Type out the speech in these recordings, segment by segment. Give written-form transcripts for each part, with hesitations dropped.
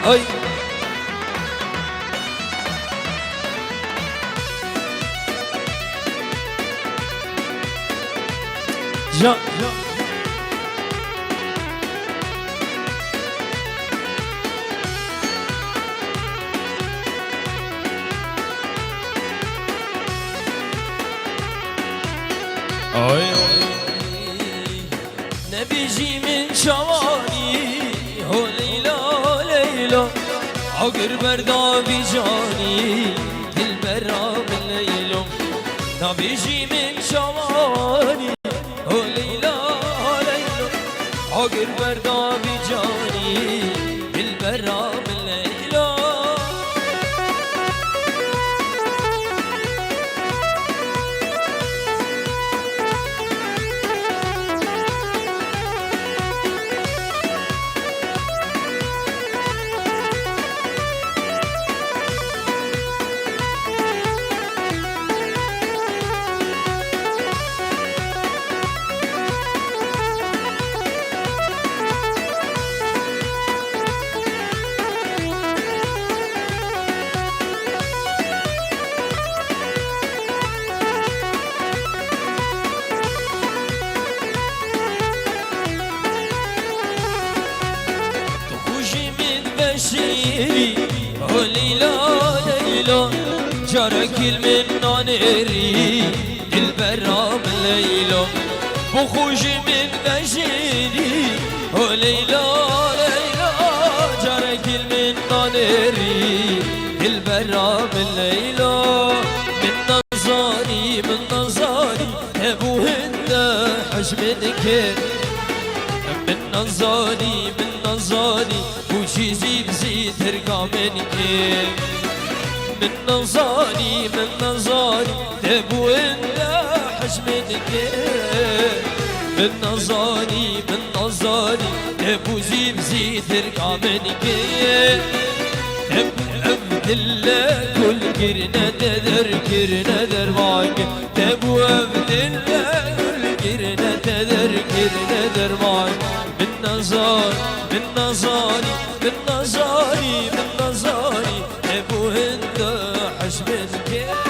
أي جا نبيجي من شواني هو ليلى ليلى عقر بردا بجاني البرا من ليلى نبيجي من شواني هو ليلى ليلى عقر بردا بجاني البرا من ليلى جارك من نانيري البرام ليلى بخوجي من بشيري وليلى ليلى جارك من نانيري البرام ليلى من نظاري ابو هند حجمك من نظاري وجيزي بزيد ترقى منك من نظاري تبو انت حجمك من نظاري تبو زيب ترقى منك تبو عبد الله كل كرنا در معك تبو عبد الله كل كرنا در معك من نظاري تبو انت حجمك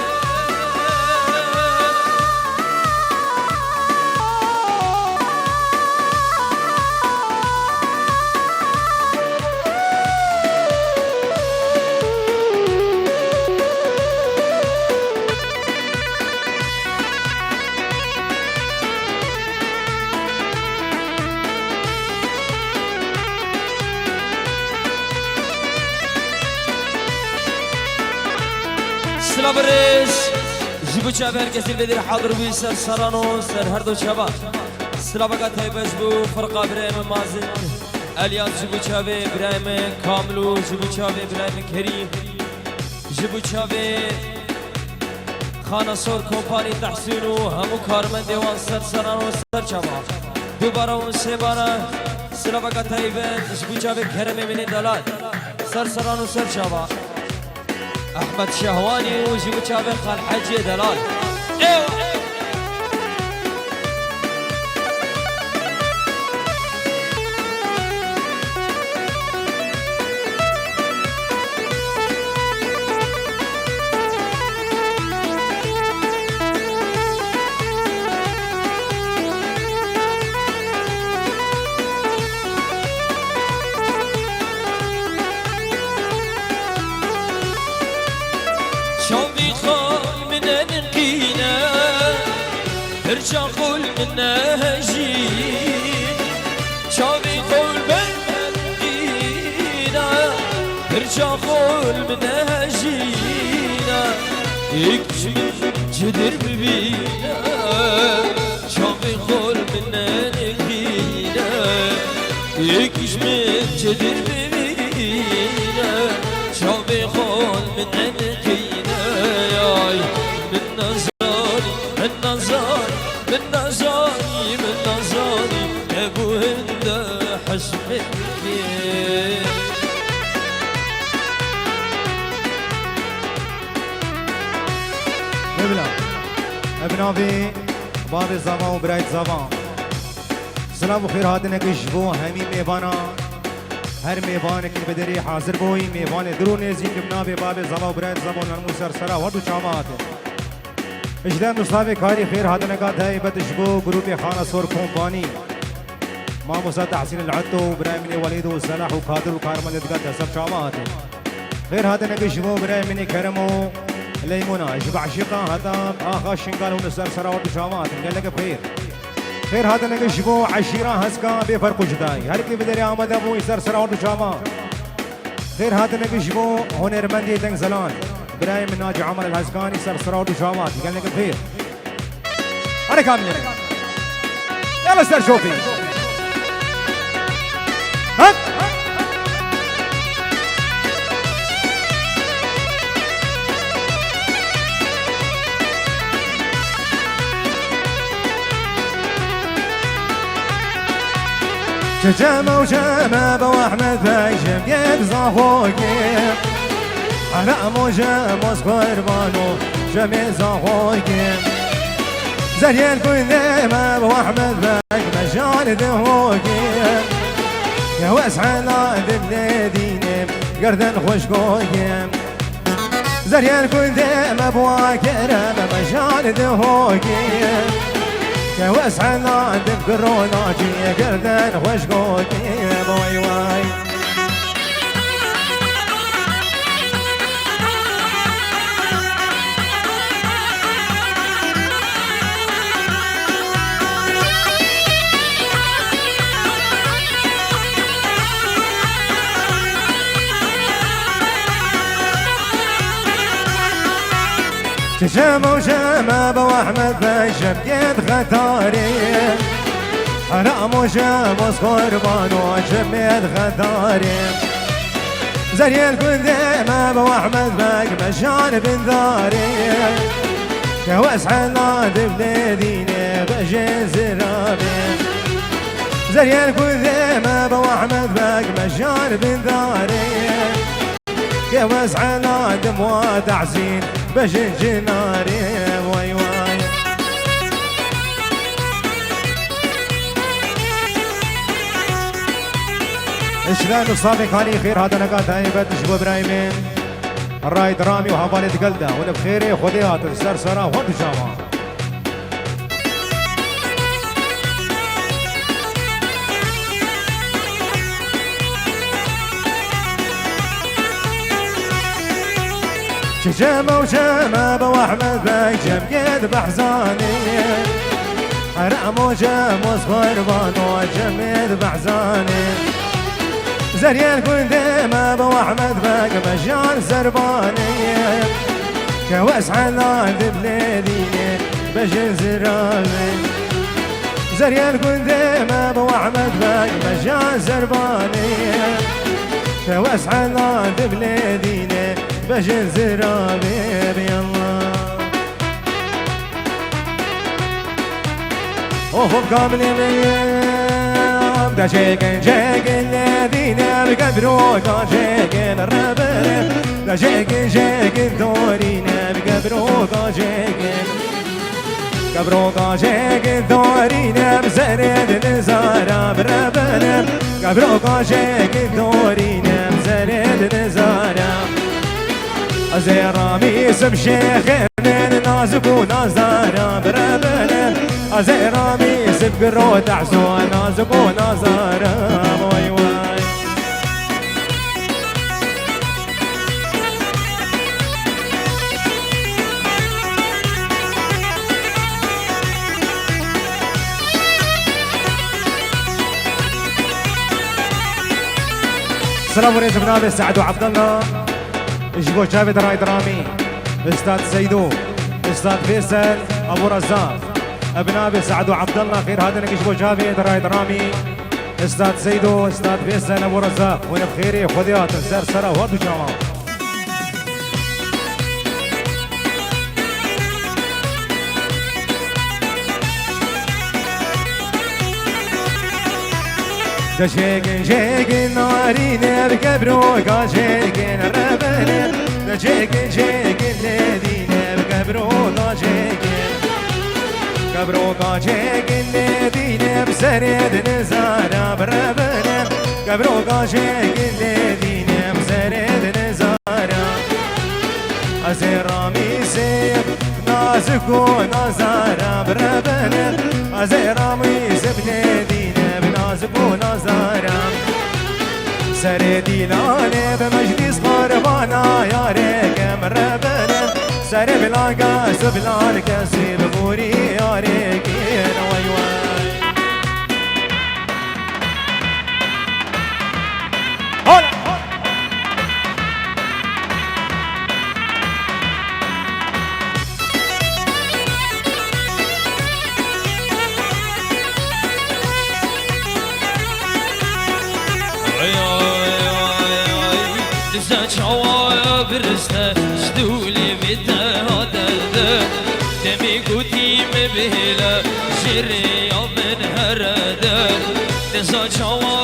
بريش جيبو شاب هركسي بدير حاضر بي سر سرانو سر هردو شباب سلابقات هاي بجبو فرقة برايم مازن الياس جيبو شاب برايم كاملو جيبو شاب برايم كريم جيبو شاب خانه سور كومباني تحسينو همو كارمن ديوان سر سرانو سر شباب دوباره و سه باره سلابقات هاي جيبو شاب كرمي مني دلال سر سرانو سر شباب احمد شهواني وجيبو شابه خال حجي دلال ارجع قول منها جينا شافي قول منها ارجع قول منها جينا يكجمل جدر ببينا شافي قول منها جينا يكجمل جدر ببينا شافي قول منها جينا ياي من نظاري ابو هند حجمك ببلا ابنابي بعد زمان و برايت زمان سلام و خير هاتنك جبو همي ميبانا هر میوانك بدري حاضر بوي میوان درون زين بنابي باب زما براد زمان المسر سرا ودو چامات اجدان مصطفى كاري خير هذا نقاد هاي بتشبو جروب خانه صور كومباني ما مصطفى تحسين العتو برايمني وليد وصلاح وقادر وكارمل دقات سب چامات خير هذا نقشبو برايمني كرمو ليمونا اشبع شقا هذا اخا شنقال ونسر سرا ودو چامات قال لك بخير خير هذا نقشبو عشيرة هسكا بفرق جداي هر كي بدري آمد ابو يسر سرا ودو چامات خير هذا نقشبو هنرمندي تنزلان براي من ناجي عمر الهزكاني سر سراود وشامات قال لك بخير انا كامل يلا سر شوفي هات جامة وجامة ابو احمد بايشم يبزا فوقي انا موجة مصبر بانو جميزة خويكي زريان كل ما ابو احمد باك مجال دهوكي يا واسع نادم لديني قردن خوش كوكي زريان كل ما ابو كرم مجال دهوكي يا واسع نادم كروناجي قردن خوش كوكي واي واي جامة وجامة ابو احمد باشم يد غداري حرام وجامة قربان وجم يد غداري زريان كل ديما ابو احمد باك مشان بنذاري يا واسع النادي بلاديني بجيز رابي زريان كل ديما ابو احمد باك مشان بنذاري يا واسع النادم وتعزين بجن جناري واي واي اشلان وصافي خاني خير هذا نقاط هايبت شبو ابراهيمين الراي درامي وحوالي قلده وانا بخيري خذيات السرسره وهو جامع جامة وجامة ابو احمد باك جم بحزاني حرام وجام وصغر بانو جم بحزاني زريان كل ديما ابو احمد باك مجان زرباني كواسع النادي بليديني بجن زرابي زريان كل ديما ابو احمد باك مجان زرباني كواسع النادي بليديني بجن زرابي بيالله اوه كامل ميام دا شيكن شيكن الذين بقبروك شيكن الربر دا شيكن شيكن دورينا بقبروك شيكن قبروك شيكن دورينا بزرد نزارة بالربر قبروك شيكن دورينا بزرد نزارة زيرامي اسم شيخ من نازك ونازارة بربنا زيرامي اسم قرو تعزو نازك ونازارة واي واي السلام عليكم جناب سعد وعبد الله اجبو جابد راي درامي استاذ سيدو استاذ فيصل ابو رزاق ابنابي سعد وعبد الله خير هذا اجبو جابد راي درامي استاذ سيدو استاذ فيصل ابو رزاق وانا بخيري خذيات السرسره وهدو جامع شيكن شيكن نارين بقبروك شيكن الربنا شيكن شيكن لدين بقبروك شيكن قبروك شيكن لدين بسرد نزارة بالربنا قبرو قاشي قل ديني مسرد نزارة أزيرامي سيب نازك ونزارة بربنا أزيرامي سبني ديني بنازك ونزارة سردي لاني بمجدي صغار بانا يا ريك مربنا سر بلاقا سبلان كسي بموري يا ريك وي وي زچاوا برسته شدولی بیته هاده دمی گوتیم بهله جری آبن هرده زچاوا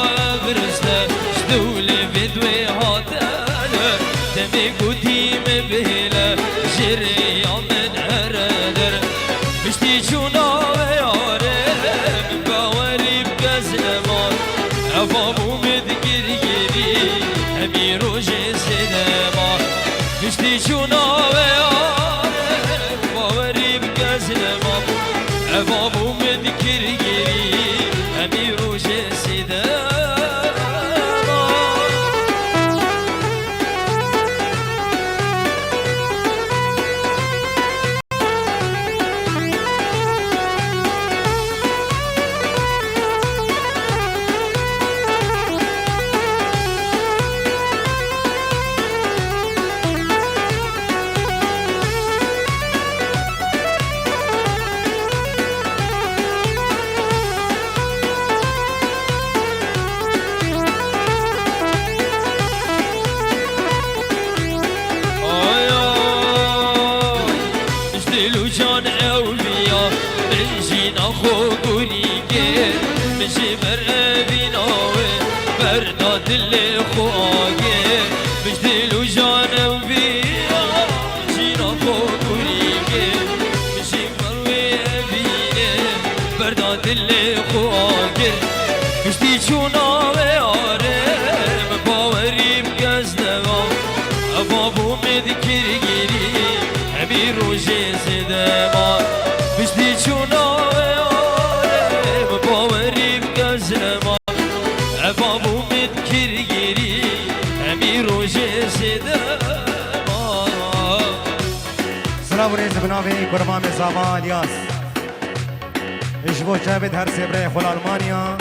برسته شدولی بیته هاده دمی گوتیم بهله جری آبن هرده مشتی چونا یاره باوری بگزمان افامو مدگیر گیری همی روژه سینما مشتی چونا و یاره باوری بگزنما افامو مدگیر گیری همی روژه سینما دل خواهی مجدل و جانم بیا جینا خوریگه مشی مروی بینه بردا دل خواهی مجدی چونا و یارم باوری بگزدم افابو مدکر گیری همی روژه زدم مجدی چونا و یارم باوری بگزدم افابو kirgiri hemi roje sedama سلام وريز بناوي قربان زاما الياس اشبو جابد هر سبره خل المانيا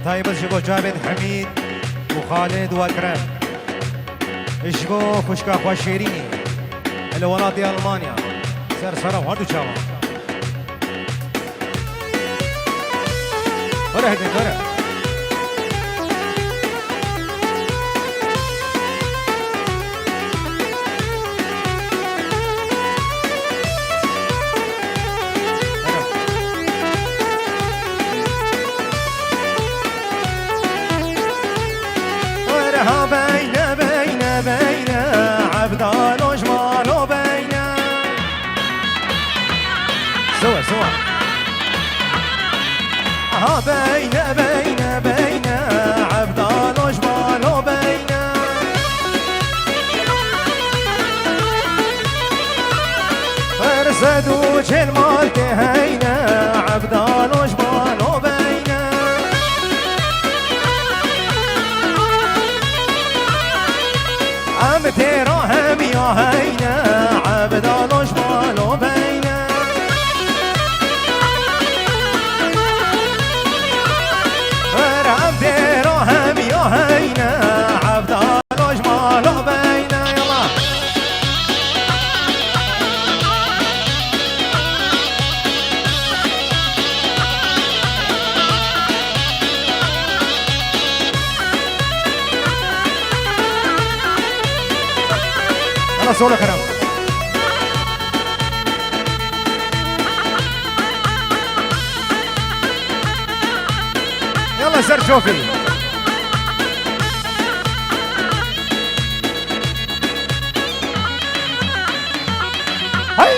طيب اشبو جابد حميد وخالد واكرم اشبو فشكا خوشيريني الولاد المانيا سر وهدو شاوا ورا هدي ورا بين عبدان وجمال وبين سوا بين عبدان وجمال وبين فرسدوا المال تهينا عبدان وجمال وبين عم تراهم يا هينا عبدان وجمال وبين عم تراهم يا هينا عبدان وجمال وبين يلا يلا سولو كرم يلا سر شوفي هاي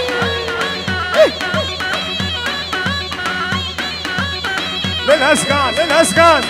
للأسكان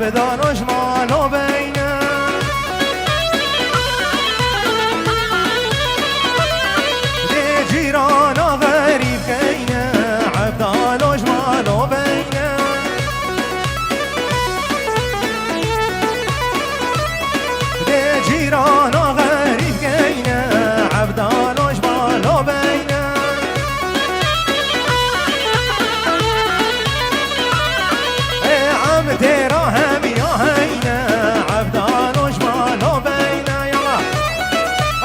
عبدان وجمال بينا دي جيران غريب كينا عبدان وجمال بينا دي جيران غريب كينا عبدان وجمال بينا ترى هم يا هينا عبدان وجمال بينا يلا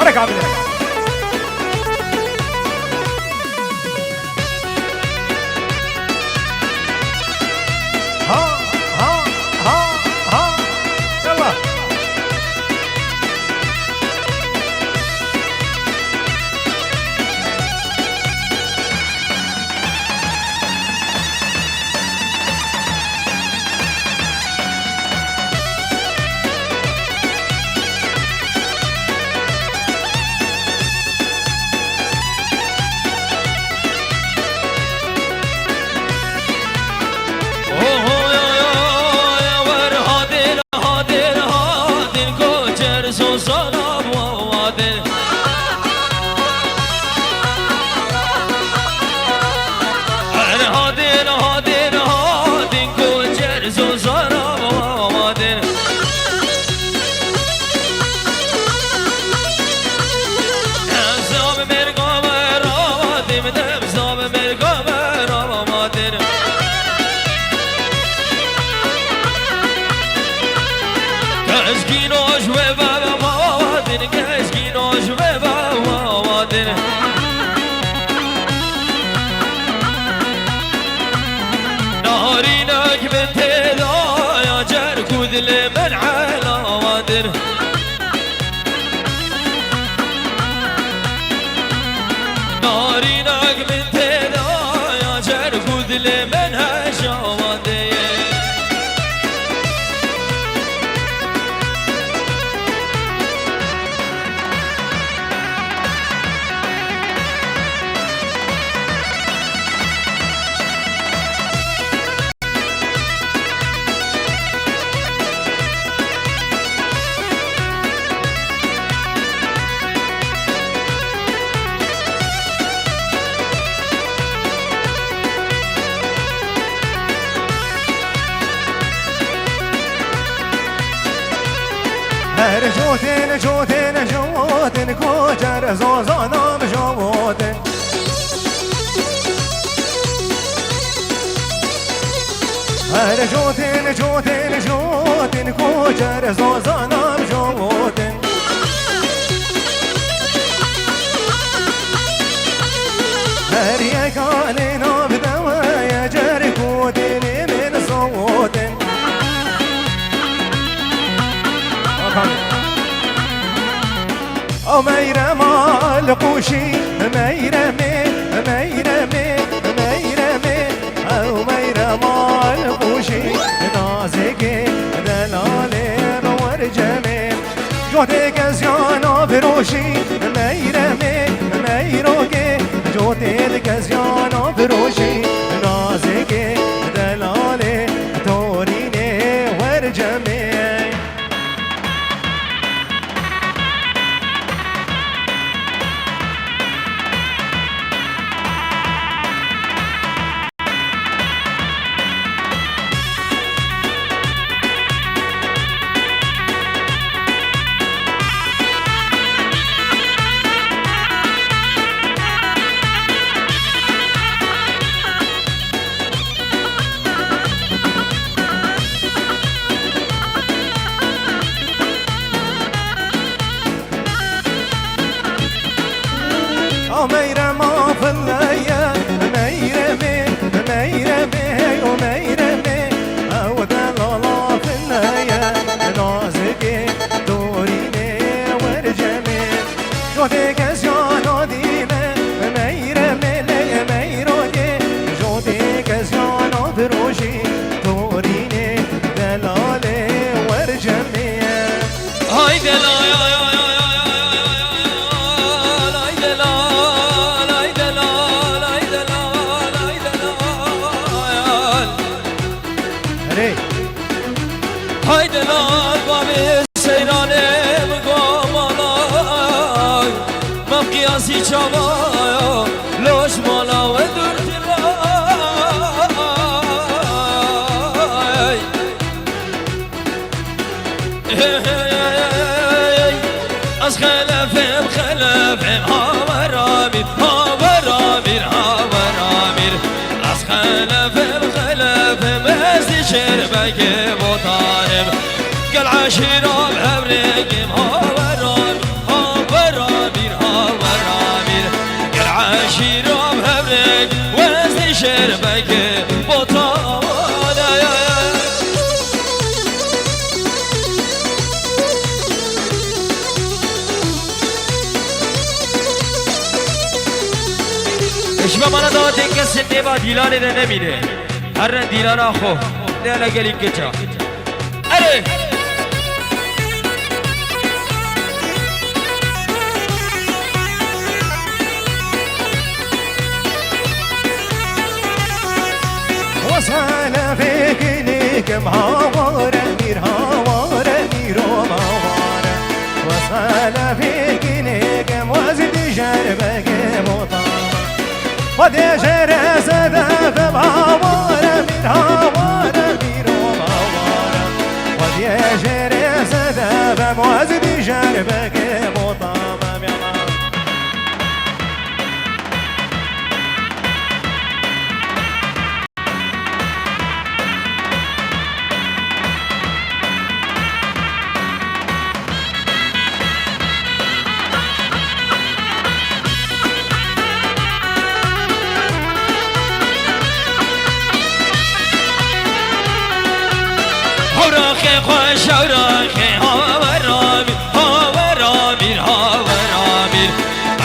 ركع بدك ها ها ها ها يلا من على وادر ناري ناق من تدا يا جرقود لمن هشوادي جوتن جوتن جوتن کوچر زوزانم جوتن هر جوتن جوتن جوتن کوچر زوزانم جوتن هر یکانی نبدم یا جر کودن من صوتن او ميرما القوشي ميرمي ميرمي ميرمي او ميرما القوشي نازكي دلالي ورجمي جوتك زيانا بروشي ميرمي ميروكي جوتك زيانا بروشي نازكي دلالي توريني ورجمي جلال بابي سيراني مقام الله ما بقياسي شبايا لوش مالا ودرت الله از خلفم خلفم هاورامیر هاورامیر هاورامیر از خلفم خلفم از شربك بطانم قل عشيرة بهبرقم هاورامیر هاورامیر هاورامیر قل عشيرة بهبرق وزن شربك بطانم اشبه مانا داده که سنده با دیلانه ده نمیره هر رن دیلانه آخو لیانا گلی کچا اره وسانا فيك مهاورة مير هاورة ميرو مهاورة وسانا فيك نيك وزد جربك مطارة ودي جرى سدف مهاورة مير هاورة ميرو مهاورة ودي جرى سدف وزد جربك مطارة هوراخي خوش هوراخي هاورامیر هاورامیر هاورامیر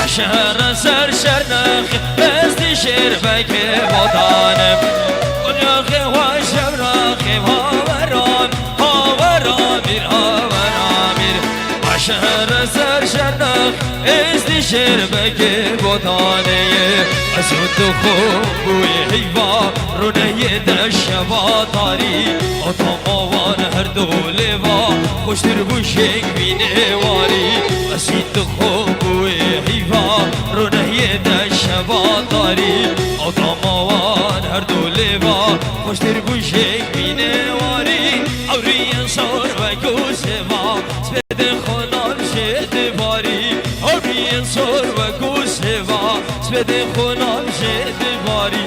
عشر سر شرنخ بزدی شربک بطانم هوراخي خوش هوراخي هاورام هاورامیر هاورامیر عشر سر شرنخ بزدی شربک بطانه ازود خوب بوی حیوا رونه دشوا تاری اتماوان هر دوله و خوشتر بوشنگ بینه واری اسید خوب بوی حیوا رونه دشوا تاری اتماوان هر دوله و خوشتر بوشنگ بینه واری اوری انصار و گوسوا سپید خونال شد باری اوری انصار و گوسوا سپید خونال شد باری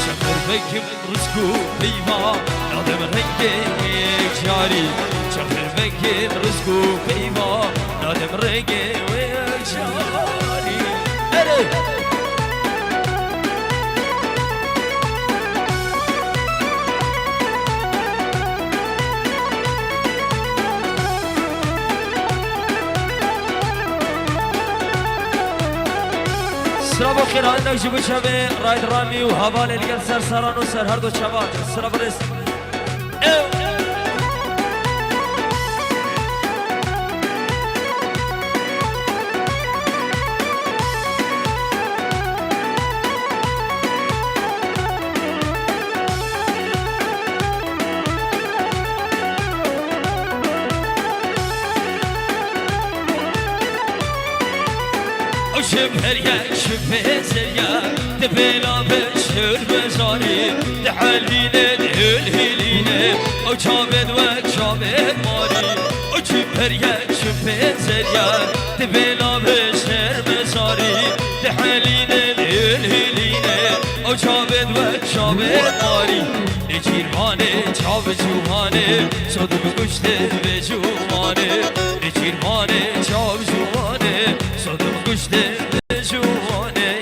شفر بکم رزقو پیما نادم رنگ یک جاری شفر بکم رزقو پیما نادم رنگ یک جاری اره سرابو خیران نجیب شبه راید رامی و حوال الگل سر سران و سر هر دو چوان سرابو رست شبهر یک شبه زریا دبلا بشر بزاری دحلینه دهلهلینه او چابد و چابد ماری او شبهر یک شبه زریا دبلا بشر بزاری دحلینه دهلهلینه او چابد و چابد ماری نچیرمانه چاب جوانه صدق گشته به جوانه نچیرمانه چاب جوانه صدق گشته به جوانه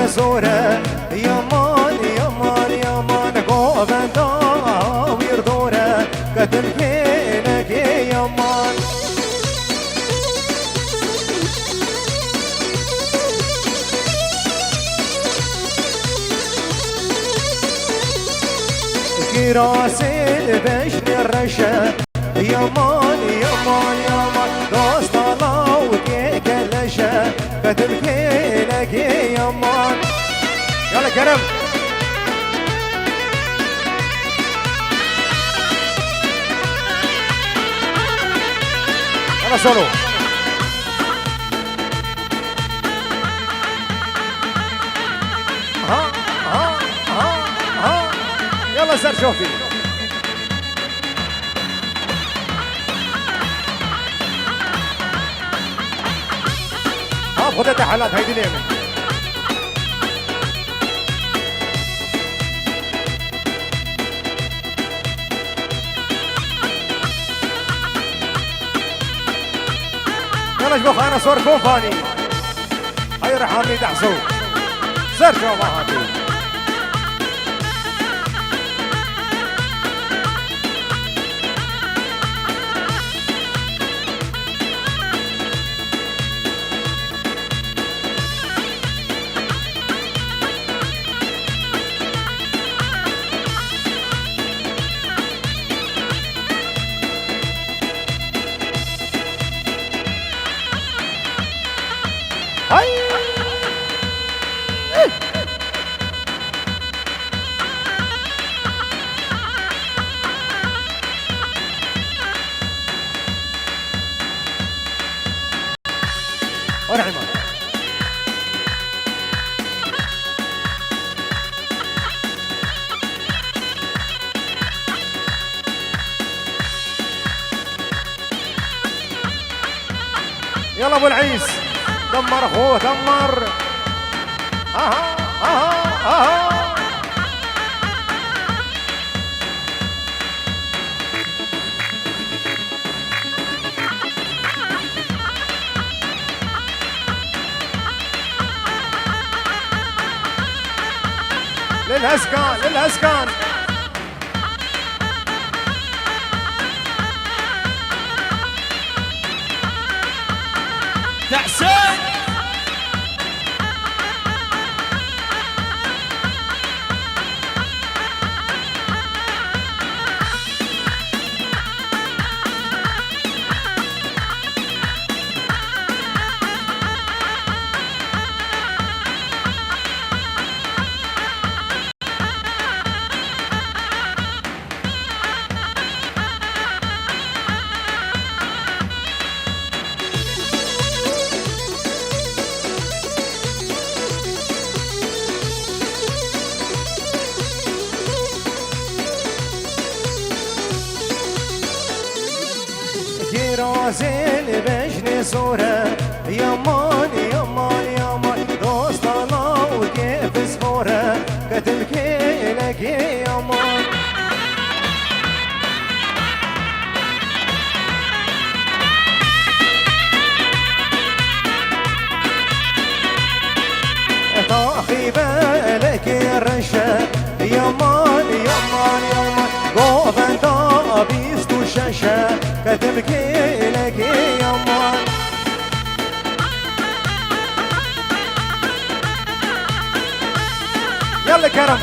نزوره يمان يمان يمان قوبندا ويردوره قدم كينك يمان كراسي بشن الرشا يمان يمان يمان دوست الله وكيك اللشا قدم كينك يمان يلا كرم يلا سولو ها ها ها ها يلا سر شوفي ها خذت حالات هيدي اليمين يلا شبو خانا صور كوفاني هاي رحامي تحصو سر شوف هاتي ورحمة يلا ابو العيس دمر اخوه دمر اها اها اها للهسكان للهسكان تحسين رازين بجني صورة يمان يمان يمان دوست الله وكيف صفورة كتب كيلك يمان طاخي بالك الرشا يمان يمان يمان قوفن طابيست وشاشا كتب كيلك يمان يلا كرم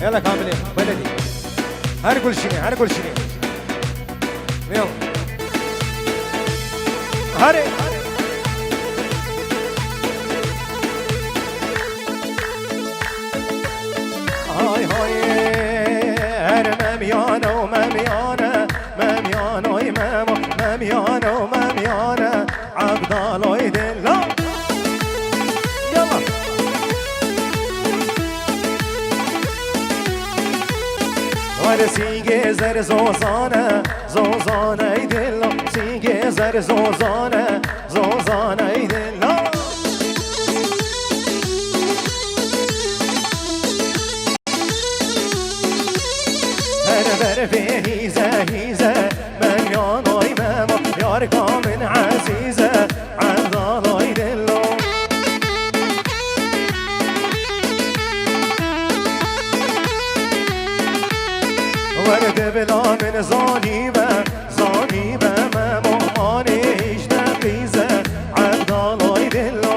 يلا كامل بلدي هر كل شيء هر كل شيء يلا هري هاي هاي هر مميانة ومميانة مميانة وماما مميانة ومميانة عبد الله يدلو يلا ورسيجي زر زوزانة زوزانة يدلو سيجي زر زوزانة زوزانة يدلو هر هيزة هيزة من يانوي ماما ياركا من عزيزة عند الله يدلو ورد بلا من ظالمة ظالمة ماما ماني هيش نقيزة عند الله يدلو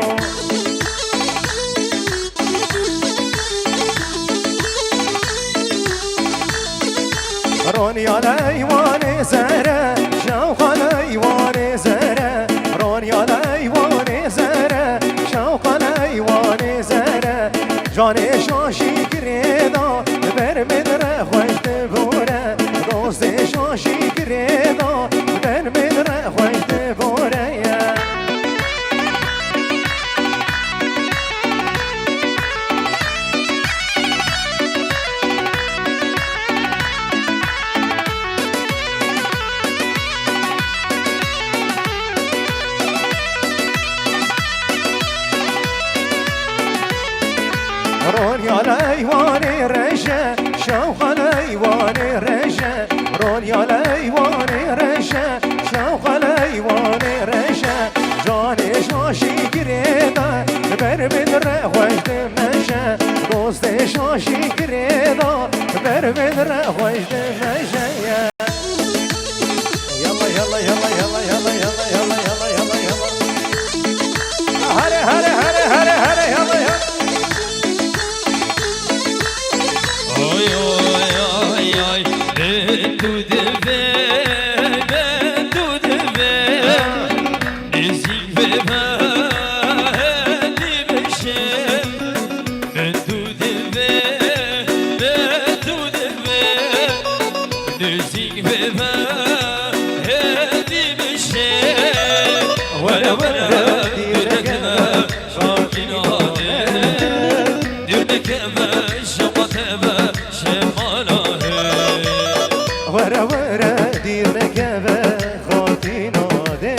روني على ايوان زهرة شوق على ايوان زهرة روني على ايوان زهرة شوق على ايوان زهرة جاني شاشي كريدا بر مدر خوش دبورة دوست شاشي كريدا بر مدر خوش دبورة روني على ايواني رشا شوق على ايواني رشا روني على ايواني رشا شوق على ايواني رشا جاني شاشي كريدا بر بدر خوش دمشا دوست شاشي كريدا بر بدر خوش دمشا يلا يلا يلا يلا يلا يلا يلا يلا يلا يلا هلا هلا هلا هلا هلا يلا يلا Oy oy oy oy du deve du deve Ezik ve di beşe du deve du deve Ezik ve di beşe Vela vela dirkeme şakin ade dirkeme şamateme ورا ورا دير ركبة خاطينا دي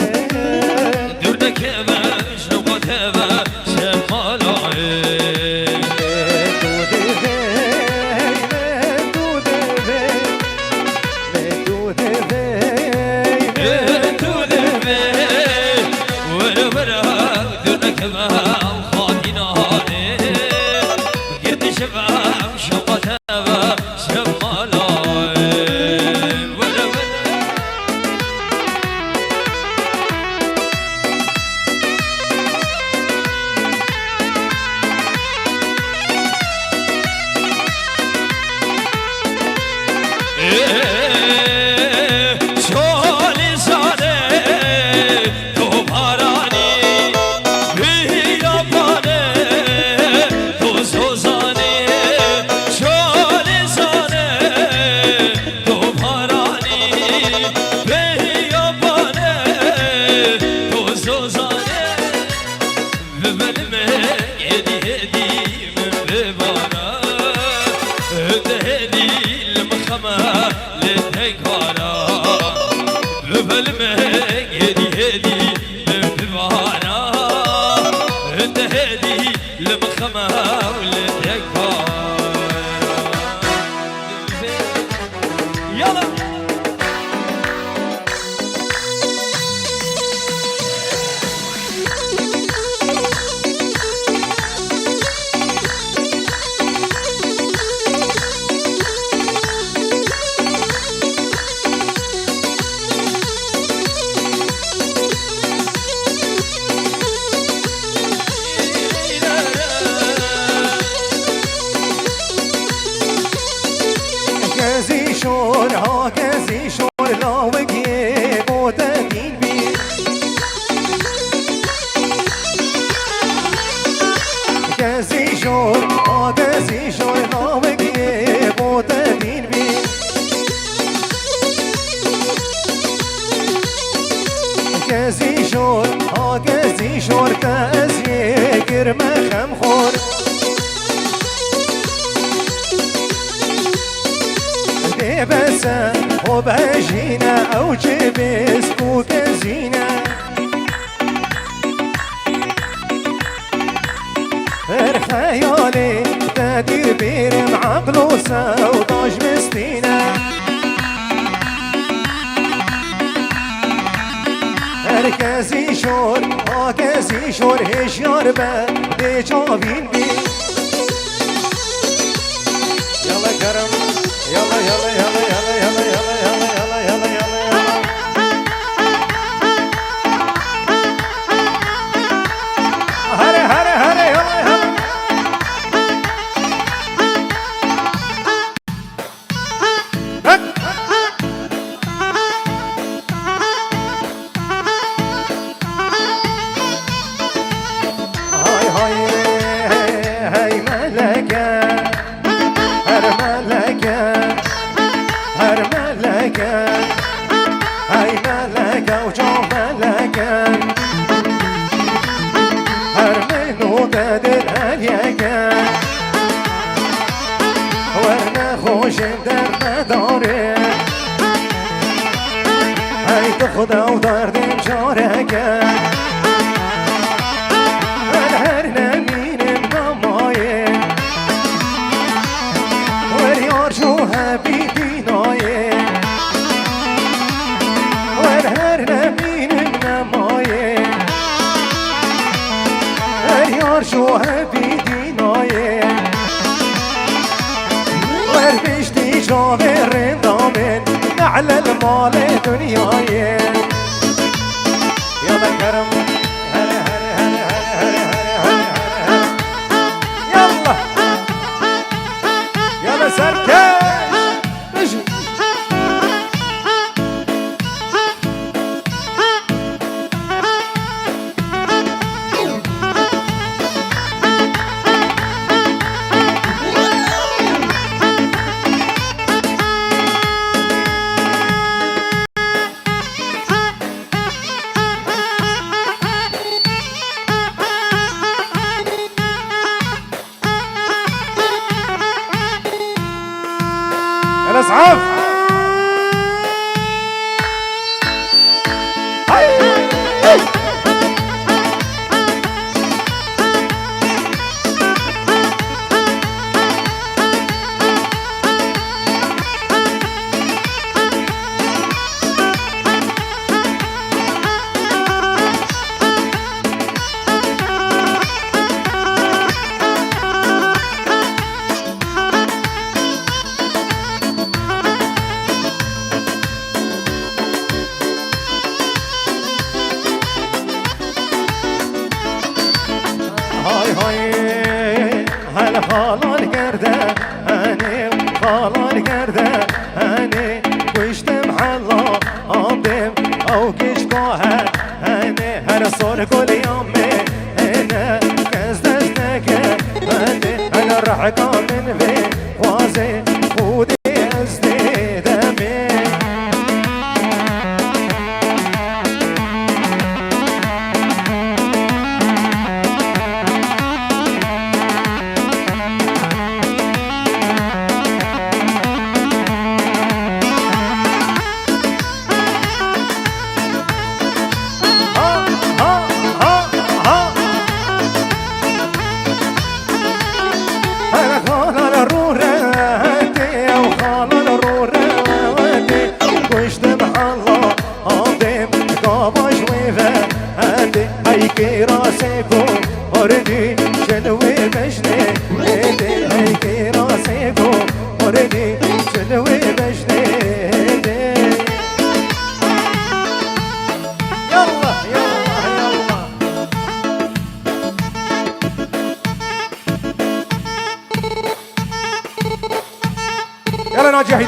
دير ركبة شوقتها شمال عين ورا ورا دير ركبة خاطينا دي قد شباب شوقتها شمال كزي شور كزي شور نامك يبوت دين بي كزي شور كزي شور كزي كرمة خمخور بيبسا وبهجينا أو جبس وكزينا الخيالي تدبير معقل وسوداج مسكينة الكازي شور كازي شور هش ياربا دي جابين بي يلا كرم يلا يلا يلا يلا يلا يلا يلا يلا يلا هري هري هري يلا يلا هاي هاي هاي ملكة هر ملكة هر ملكة هاي ملكة وجو ملكة هر منو قدر هليكة ورنا خوش در مداره هاي تخدا ودردم جاركة هر نمين بنمايه وريار شو حبيبي نايه ورهر نمين بنمايه وريار شو حبيبي نايه وربشتي جابر رندامن على المال دنيايه يلا كرم هلا هلا هلا هلا هلا هلا يلا يلا سركش اجي الاسعاف هاي هاي هل خالان کرده هنی خالان کرده هنی کشتم حالا آمدم او کشگاه هنی هر سال کل یامه هنه کس دست نکه هنی هل رحکا من به خوازه خودی از دیدمه يلا ناجحين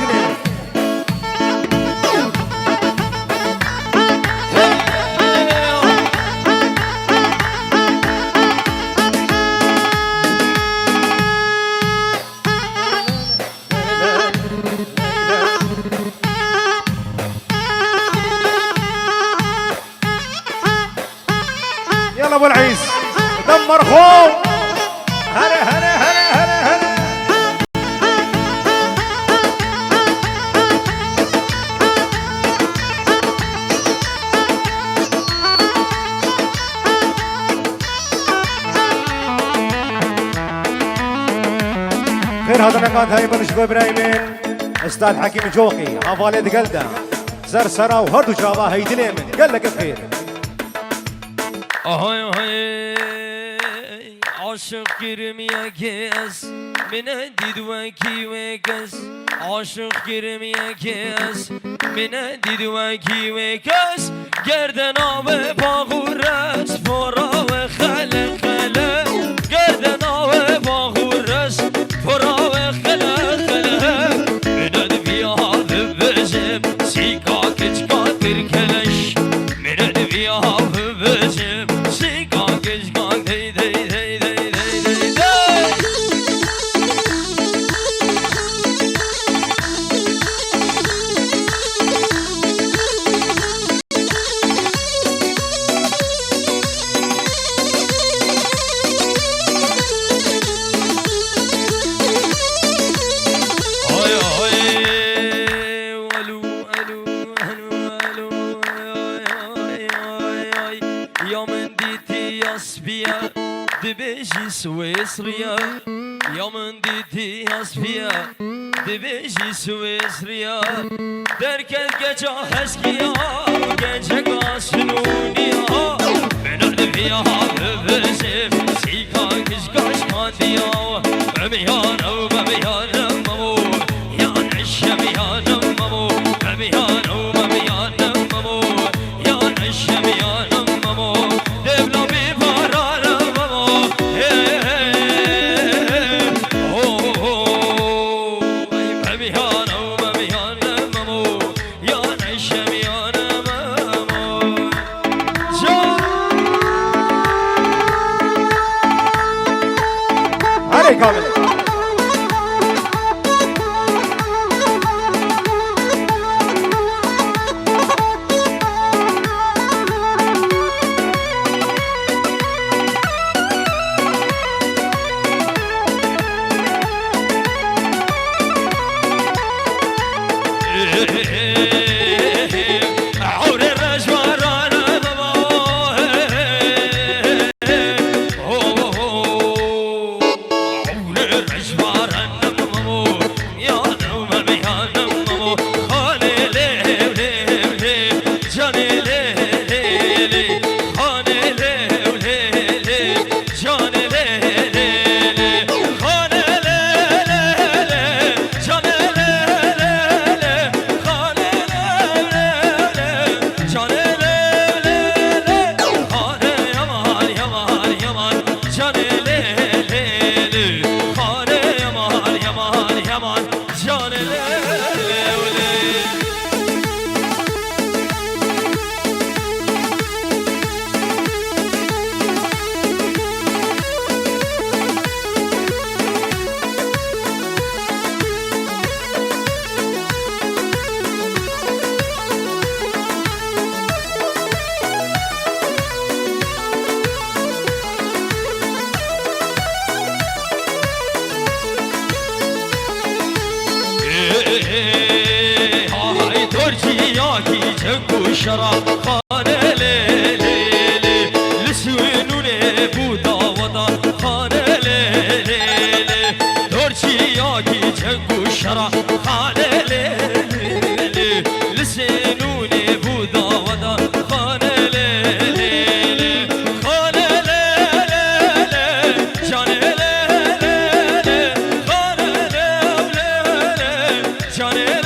دمر خو هلا هلا هلا هلا هلا غير هذا نقاط هاي بنش ابراهيمين استاذ حكيم جوقي حوالد قلده سرسره وهردو جابا هي دليمن قال لك بخير آهای آهای عاشق گیرم یکیست من دید و کی و کس عاشق گیرم یکیست من دید و کی و کس گردن آب باغورش فرا و خل خل گردن آب باغورش فرا و خل خل من بیا ببزم سیکا کچکا ترکلش من بیا ببزم سیکا کچکا دی دی دی دی دی دی دی دبيجي سويسريا يوم ديتي أصفيا دبيجي سويسريا دركت جا هسكيا جا قاسنونيا من الفيا ببسم سيكا كشكاش ماديا بميان أو بميان ممو يا نشميان ممو بميان أو بميان ممو يا نشميان ممو دبلا بفاران كامل شرا خانه ليلي لسوينوني بودا ودا خانه ليلي دورشي ياكي جنگو شرا خانه ليلي لسوينوني بودا ودا خانه ليلي خانه ليلي جانه ليلي خانه ليلي جانه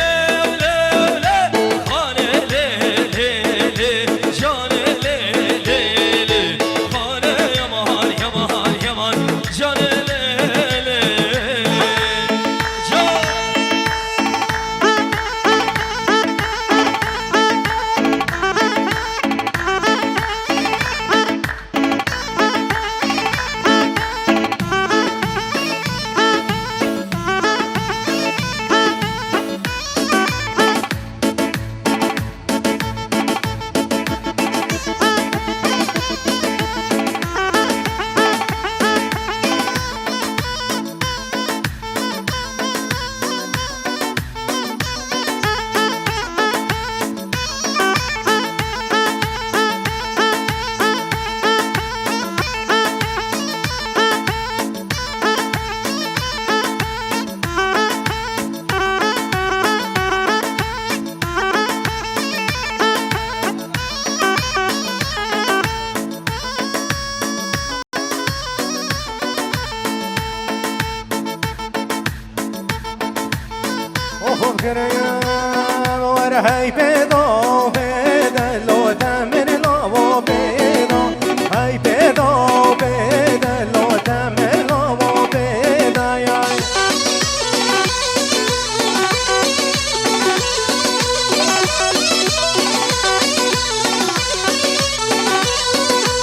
کریم ورهی پیدا پیدا لو تمر لو پیدا هی پیدا پیدا لو تمر لو پیدا یای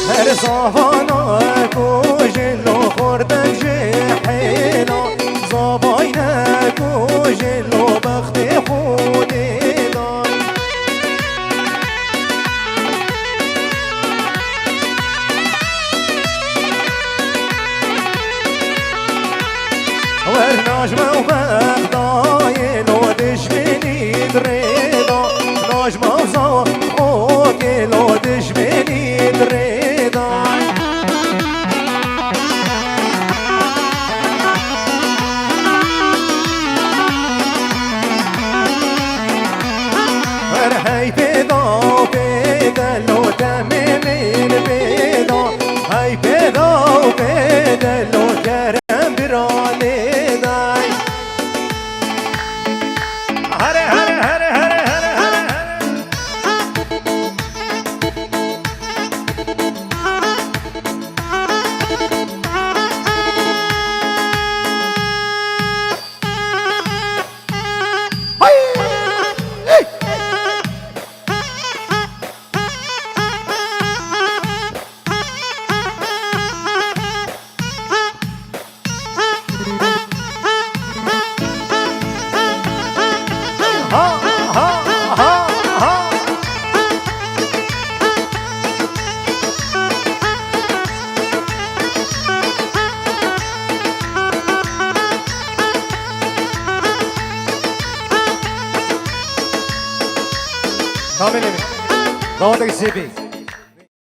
هر صافانا کوجلو خوردن جحیلا زباینه کوجلو بخت خودی دای ور نجمه و بغدای لو دشمنی دریدا نجمه و زاوی لو دشمنی دریدا هی پیدا پیدا لو تمیم پیدا هی پیدا پیدا لو کرم برانه دای هره هره هره هره هره هره كامل داودك السيبي